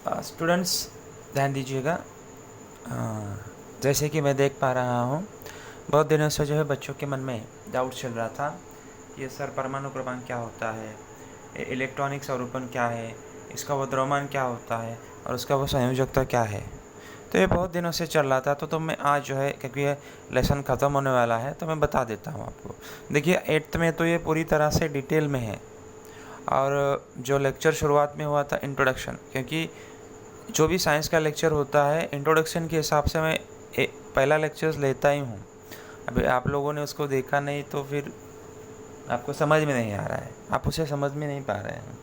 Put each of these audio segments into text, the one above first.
Students ध्यान दीजिएगा। जैसे कि मैं देख पा रहा हूँ, बहुत दिनों से जो है बच्चों के मन में डाउट चल रहा था कि सर परमाणु क्रमांक क्या होता है, इलेक्ट्रॉनिक स्वरूपन क्या है, इसका वो द्रव्यमान क्या होता है और उसका वो संयोजकता क्या है। तो ये बहुत दिनों से चल रहा था, तो मैं आज जो है, क्योंकि ये लेसन ख़त्म होने वाला है, तो मैं बता देता हूँ आपको। देखिए 8th में तो ये पूरी तरह से डिटेल में है, और जो लेक्चर शुरुआत में हुआ था इंट्रोडक्शन, क्योंकि जो भी साइंस का लेक्चर होता है इंट्रोडक्शन के हिसाब से मैं पहला लेक्चर्स लेता ही हूँ। अभी आप लोगों ने उसको देखा नहीं तो फिर आपको समझ में नहीं आ रहा है, आप उसे समझ में नहीं पा रहे हैं।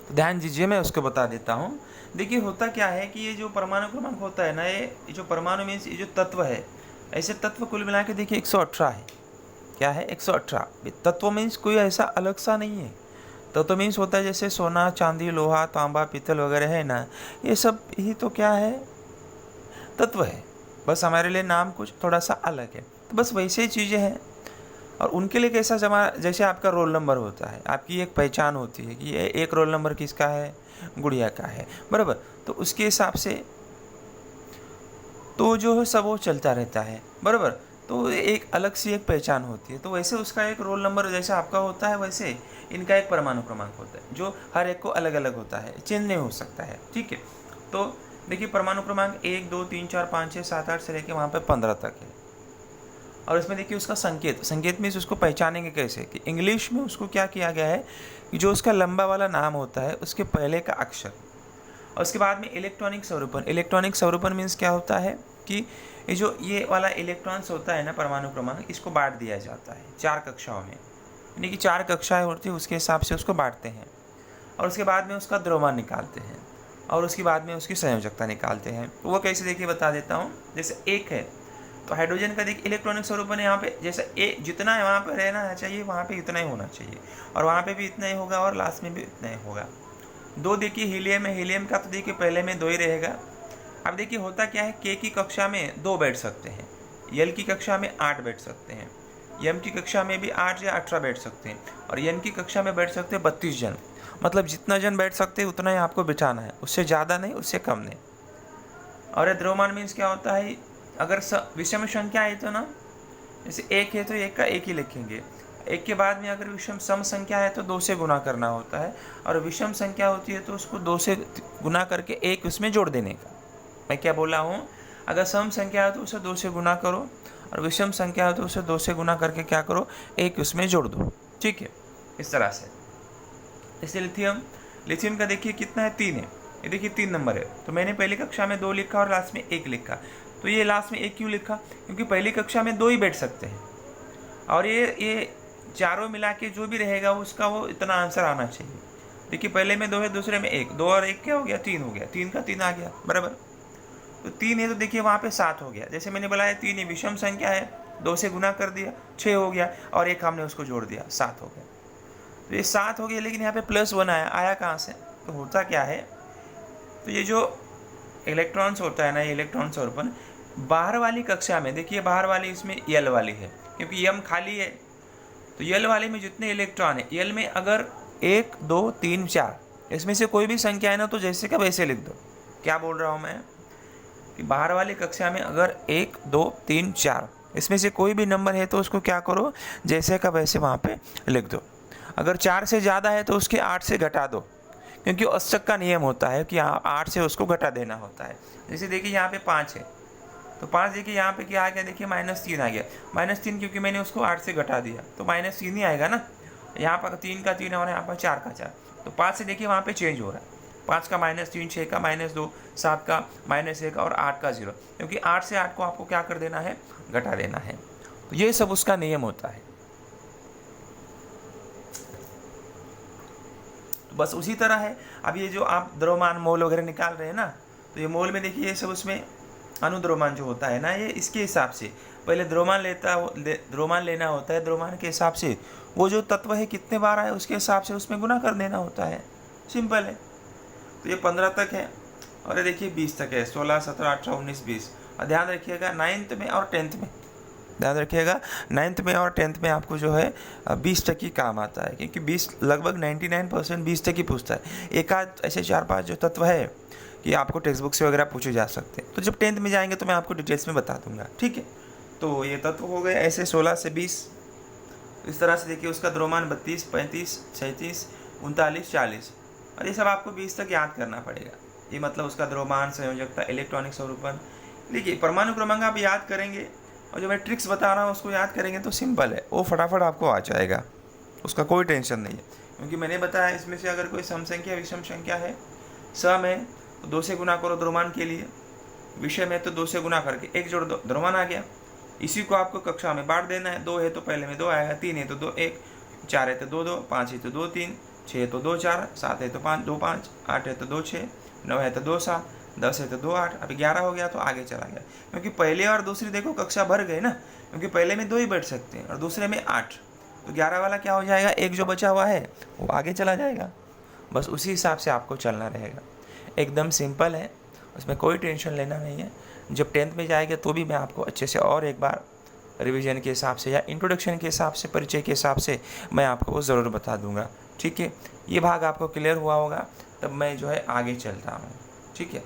तो ध्यान दीजिए, मैं उसको बता देता हूँ। देखिए होता क्या है कि ये जो परमाणु क्रमांक होता है ना, ये जो परमाणु मीन्स ये जो तत्व है, ऐसे तत्व कुल मिला के देखिए 118 है। क्या है? 118 तत्व मीन्स कोई ऐसा अलग सा नहीं है। तत्व मीन्स होता है जैसे सोना, चांदी, लोहा, तांबा, पीतल वगैरह है ना, ये सब ही तो क्या है? तत्व है। बस हमारे लिए नाम कुछ थोड़ा सा अलग है, तो बस वैसे ही चीज़ें हैं। और उनके लिए कैसा जैसे आपका रोल नंबर होता है, आपकी एक पहचान होती है कि ये एक रोल नंबर किसका है, गुड़िया का है, बराबर। तो उसके हिसाब से तो जो है सब वो चलता रहता है, बराबर। तो एक अलग सी एक पहचान होती है। तो वैसे उसका एक रोल नंबर जैसा आपका होता है, वैसे इनका एक परमाणु क्रमांक होता है जो हर एक को अलग अलग होता है, चेंज नहीं हो सकता है, ठीक है। तो देखिए परमाणु क्रमांक 1 2 3 4 5 6 7 8 से लेके वहाँ पे 15 तक है। और इसमें देखिए उसका संकेत मीन्स उसको पहचानेंगे कैसे, कि इंग्लिश में उसको क्या किया गया है कि जो उसका लंबा वाला नाम होता है उसके पहले का अक्षर, और उसके बाद में इलेक्ट्रॉनिक स्वरूपन। इलेक्ट्रॉनिक स्वरूपन मीन्स क्या होता है कि ये जो ये वाला इलेक्ट्रॉन्स होता है ना, परमाणु क्रमांक, इसको बांट दिया जाता है 4 कक्षाओं में, यानी कि 4 कक्षाएं होती है, उसके हिसाब से उसको बांटते हैं। और उसके बाद में उसका द्रव्यमान निकालते हैं, और उसके बाद में उसकी संयोजकता निकालते हैं। तो वो कैसे देखिए बता देता हूँ। जैसे एक है तो हाइड्रोजन का देखिए इलेक्ट्रॉनिक स्वरूपन है, यहाँ पे जैसे ए जितना है वहाँ पे रहना चाहिए, वहाँ पे इतना ही होना चाहिए, और वहाँ पे भी इतना ही होगा, और लास्ट में भी इतना ही होगा। 2 देखिए हीलियम है, हीलियम का तो देखिए पहले में 2 ही रहेगा। अब देखिए होता क्या है, के की कक्षा में 2 बैठ सकते हैं, यल की कक्षा में 8 बैठ सकते हैं, यम की कक्षा में भी 8 या 18 बैठ सकते हैं, और एन की कक्षा में बैठ सकते हैं 32 जन। मतलब जितना जन बैठ सकते हैं उतना ही आपको बिठाना है, उससे ज़्यादा नहीं, उससे कम नहीं। और ये द्रव्यमान मीन्स क्या होता है, अगर विषम संख्या है तो ना, जैसे 1 है तो 1 का 1 ही लिखेंगे। 1 के बाद में अगर विषम सम संख्या है तो 2 से गुना करना होता है, और विषम संख्या होती है तो उसको 2 से गुना करके 1 उसमें जोड़ देने का। मैं क्या बोला हूँ, अगर सम संख्या है तो उसे 2 से गुना करो, और विषम संख्या है तो उसे 2 से गुना करके क्या करो, 1 उसमें जोड़ दो, ठीक है, इस तरह से। जैसे लिथियम का देखिए कितना है, 3 है, ये देखिए 3 नंबर है। तो मैंने पहली कक्षा में 2 लिखा और लास्ट में 1 लिखा। तो ये लास्ट में 1 क्यों लिखा, क्योंकि पहली कक्षा में 2 ही बैठ सकते हैं, और ये चारों मिला के जो भी रहेगा उसका वो इतना आंसर आना चाहिए। देखिए पहले में 2 है, दूसरे में 1, 2 और 1 क्या हो गया, 3 हो गया, 3 का 3 आ गया, बराबर। तो 3 है तो देखिए वहाँ पे 7 हो गया। जैसे मैंने बोला है 3 ही विषम संख्या है, 2 से गुना कर दिया 6 हो गया, और 1 हमने उसको जोड़ दिया 7 हो गया। तो ये 7 हो गया, लेकिन यहाँ पे +1 आया कहाँ से? तो होता क्या है, तो ये जो इलेक्ट्रॉन्स होता है ना, ये इलेक्ट्रॉन स्वरूपन बाहर वाली कक्षा में, देखिए बाहर वाली इसमें यल वाली है, क्योंकि यम खाली है। तो यल वाले में जितने इलेक्ट्रॉन है, यल में अगर 1 2 3 4 इसमें से कोई भी संख्या है ना, तो जैसे का वैसे लिख दो। क्या बोल रहा हूँ मैं, कि बाहर वाली कक्षा में अगर 1 2 3 4 इसमें से कोई भी नंबर है तो उसको क्या करो, जैसे का वैसे वहाँ पे लिख दो। अगर 4 से ज़्यादा है तो उसके 8 से घटा दो, क्योंकि अष्टक का नियम होता है कि 8 से उसको घटा देना होता है। जैसे देखिए यहाँ पे 5 है, तो 5 देखिए यहाँ पे क्या आ गया, देखिए -3 आ गया। -3 क्योंकि मैंने उसको 8 से घटा दिया, तो -3 ही आएगा ना। यहाँ पर 3 का 3 और यहाँ पर 4 का 4, तो 5 से देखिए वहाँ पे चेंज हो रहा है। 5 का -3, 6 का -2, 7 का -1 और 8 का 0, क्योंकि 8 से 8 को आपको क्या कर देना है, घटा देना है। तो ये सब उसका नियम होता है। तो बस उसी तरह है। अब ये जो आप द्रव्यमान मोल वगैरह निकाल रहे हैं ना, तो ये मोल में देखिए ये सब उसमें अनुद्रव्यमान जो होता है ना, ये इसके हिसाब से पहले द्रव्यमान लेना होता है। द्रव्यमान के हिसाब से वो जो तत्व है कितने बार आए उसके हिसाब से उसमें गुना कर देना होता है, सिंपल है। तो ये 15 तक है, और ये देखिए 20 तक है, 16 17 18 19 20। और ध्यान रखिएगा 9th में और 10th में ध्यान रखिएगा। 9th में और 10th में आपको जो है 20 तक ही काम आता है, क्योंकि 20 लगभग 99% 20 तक ही पूछता है। एक आध ऐसे 4-5 जो तत्व है कि आपको टेक्स्ट बुक से वगैरह पूछे जा सकते हैं, तो जब 10th में जाएंगे तो मैं आपको डिटेल्स में बता दूंगा, ठीक है। तो ये तत्व हो गए ऐसे 16 से 20। इस तरह से देखिए उसका द्रव्यमान 32, 35, 37, 39, 40, और ये सब आपको 20 तक याद करना पड़ेगा। ये मतलब उसका द्रव्यमान, संयोजकता, इलेक्ट्रॉनिक स्वरूपन। देखिए परमाणु क्रमांक आप याद करेंगे, और जो मैं ट्रिक्स बता रहा हूँ उसको याद करेंगे तो सिंपल है, वो फटाफट आपको आ जाएगा, उसका कोई टेंशन नहीं है। क्योंकि मैंने बताया इसमें से अगर कोई सम संख्या विषम संख्या है, सम है तो 2 से गुना करो द्रव्यमान के लिए, विषम है तो 2 से गुना करके 1 जोड़ 2 द्रव्यमान आ गया। इसी को आपको कक्षा में बांट देना है। 2 है तो पहले में 2 आएगा, 3 है तो 2 1, 4 है तो 2 2, 5 है तो 2 3, 6 है तो 2 4, 7 है तो 5 2 5, 8 है तो 2 6, 9 है तो 2 7, 10 है तो 2 8, अभी 11 हो गया तो आगे चला गया। क्योंकि पहले और दूसरी देखो कक्षा भर गए ना, क्योंकि पहले में 2 ही बैठ सकते हैं और दूसरे में 8, तो 11 वाला क्या हो जाएगा, एक जो बचा हुआ है वो आगे चला जाएगा। बस उसी हिसाब से आपको चलना रहेगा। एकदम सिंपल है, उसमें कोई टेंशन लेना नहीं है। जब 10th में जाएगा तो भी मैं आपको अच्छे से और एक बार रिवीजन के हिसाब से या इंट्रोडक्शन के हिसाब से, परिचय के हिसाब से मैं आपको वो ज़रूर बता दूंगा, ठीक है। ये भाग आपको क्लियर हुआ होगा, तब मैं जो है आगे चलता हूँ, ठीक है।